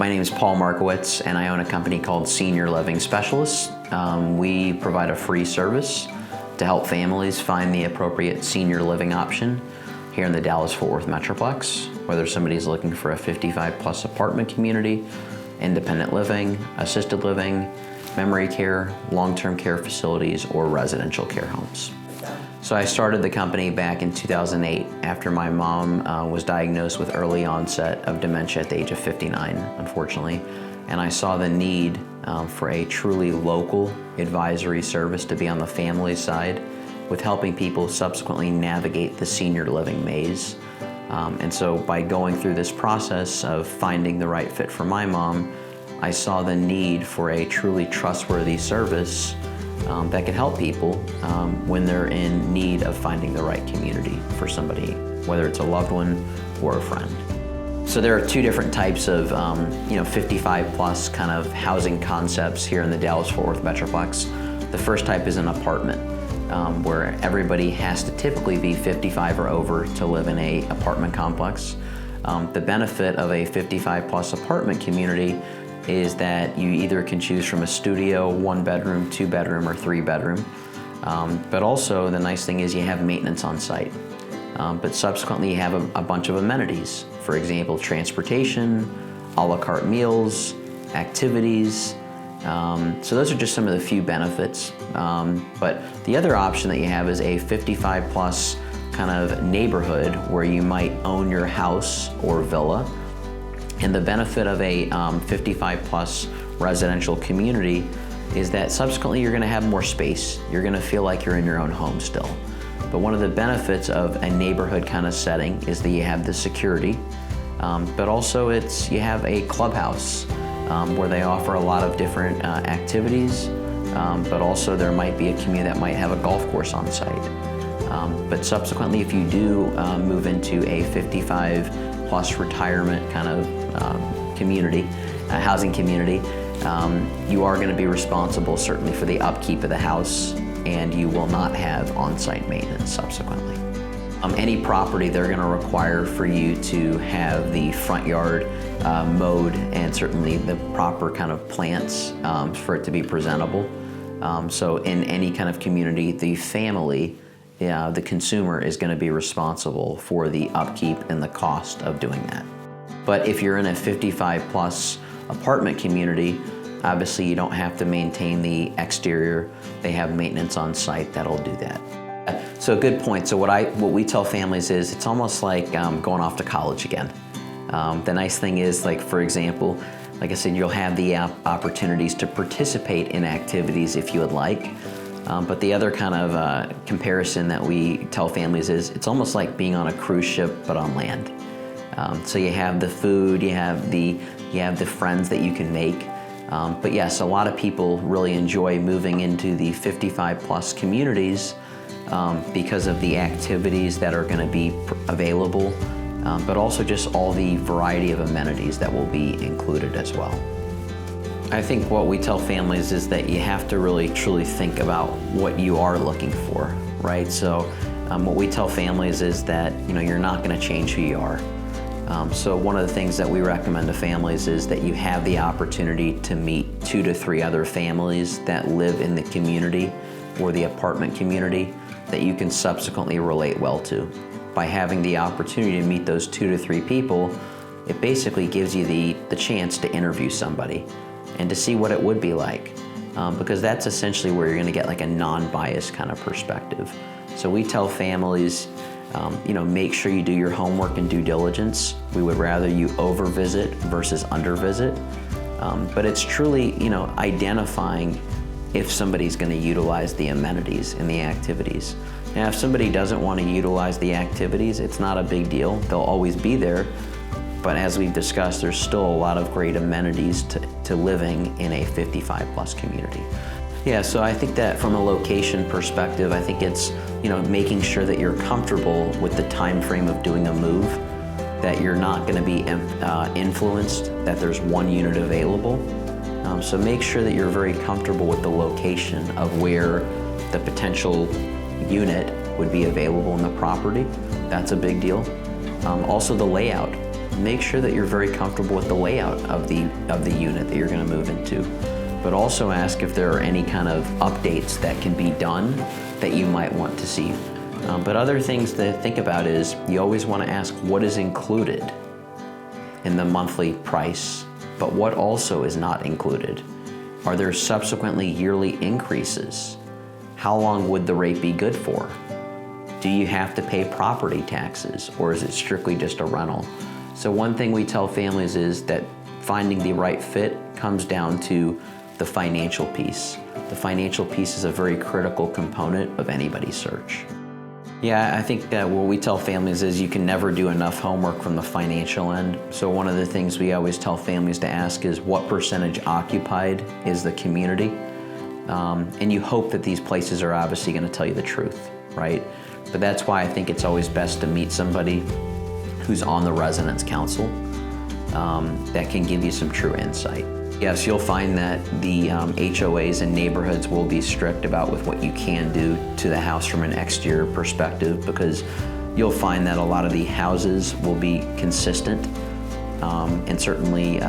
My name is Paul Markowitz, and I own a company called Senior Living Specialists. We provide a free service to help families find the appropriate senior living option here in the Dallas-Fort Worth Metroplex, whether somebody's looking for a 55-plus apartment community, independent living, assisted living, memory care, long-term care facilities, or residential care homes. So I started the company back in 2008 after my mom was diagnosed with early onset of dementia at the age of 59, unfortunately. And I saw the need for a truly local advisory service to be on the family side with helping people subsequently navigate the senior living maze. And so by going through this process of finding the right fit for my mom, I saw the need for a truly trustworthy service that can help people when they're in need of finding the right community for somebody, whether it's a loved one or a friend. So there are two different types of 55 plus kind of housing concepts here in the Dallas-Fort Worth Metroplex. The first type is an apartment where everybody has to typically be 55 or over to live in a apartment complex. The benefit of a 55 plus apartment community is that you either can choose from a studio, 1 bedroom, 2 bedroom, or 3 bedroom. But also the nice thing is you have maintenance on site. But subsequently you have a bunch of amenities. For example, transportation, a la carte meals, activities. So those are just some of the few benefits. But the other option that you have is a 55 plus kind of neighborhood where you might own your house or villa. And the benefit of a 55 plus residential community is that subsequently you're gonna have more space. You're gonna feel like you're in your own home still. But one of the benefits of a neighborhood kind of setting is that you have the security, but also you have a clubhouse where they offer a lot of different activities, but also there might be a community that might have a golf course on site. But subsequently, if you do move into a 55 plus retirement kind of community, housing community, you are going to be responsible certainly for the upkeep of the house, and you will not have on-site maintenance subsequently. Any property, they're going to require for you to have the front yard mowed and certainly the proper kind of plants for it to be presentable. So in any kind of community, the family, the consumer is going to be responsible for the upkeep and the cost of doing that. But if you're in a 55 plus apartment community, obviously you don't have to maintain the exterior. They have maintenance on site that'll do that. So good point. So what we tell families is it's almost like going off to college again. The nice thing is, like for example, like I said, you'll have the opportunities to participate in activities if you would like. But the other kind of comparison that we tell families is it's almost like being on a cruise ship but on land. So you have the food, you have the friends that you can make. But yes, a lot of people really enjoy moving into the 55 plus communities because of the activities that are going to be available, but also just all the variety of amenities that will be included as well. I think what we tell families is that you have to really truly think about what you are looking for, right? So what we tell families is that you're not going to change who you are. So one of the things that we recommend to families is that you have the opportunity to meet 2 to 3 other families that live in the community or the apartment community that you can subsequently relate well to. By having the opportunity to meet those 2 to 3 people, it basically gives you the chance to interview somebody and to see what it would be like, because that's essentially where you're going to get like a non-biased kind of perspective. So we tell families, make sure you do your homework and due diligence. We would rather you over-visit versus under-visit. But it's truly, identifying if somebody's going to utilize the amenities and the activities. Now, if somebody doesn't want to utilize the activities, it's not a big deal. They'll always be there. But as we've discussed, there's still a lot of great amenities to living in a 55 plus community. Yeah, so I think that from a location perspective, I think it's making sure that you're comfortable with the time frame of doing a move, that you're not going to be influenced, that there's one unit available. So make sure that you're very comfortable with the location of where the potential unit would be available in the property. That's a big deal. Also the layout. make sure that you're very comfortable with the layout of the unit that you're going to move into. But also ask if there are any kind of updates that can be done that you might want to see. But other things to think about is you always want to ask what is included in the monthly price, but what also is not included. Are there subsequently yearly increases? How long would the rate be good for? Do you have to pay property taxes, or is it strictly just a rental? So one thing we tell families is that finding the right fit comes down to the financial piece. The financial piece is a very critical component of anybody's search. Yeah, I think that what we tell families is you can never do enough homework from the financial end. So one of the things we always tell families to ask is what percentage occupied is the community? And you hope that these places are obviously going to tell you the truth, right? But that's why I think it's always best to meet somebody who's on the residence council that can give you some true insight. Yes, you'll find that the HOAs and neighborhoods will be strict about with what you can do to the house from an exterior perspective, because you'll find that a lot of the houses will be consistent, and certainly,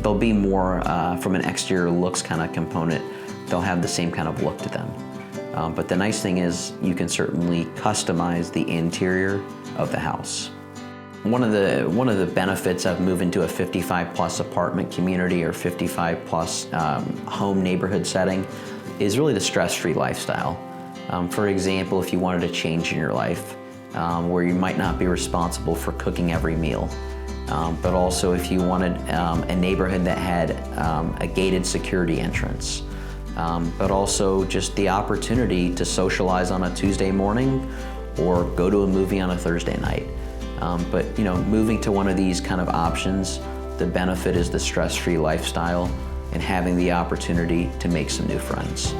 they'll be more from an exterior looks kind of component. They'll have the same kind of look to them. But the nice thing is you can certainly customize the interior of the house. One of the benefits of moving to a 55+ apartment community or 55+ home neighborhood setting is really the stress-free lifestyle. For example, if you wanted a change in your life where you might not be responsible for cooking every meal, but also if you wanted a neighborhood that had a gated security entrance, but also just the opportunity to socialize on a Tuesday morning or go to a movie on a Thursday night. But moving to one of these kind of options, the benefit is the stress-free lifestyle and having the opportunity to make some new friends.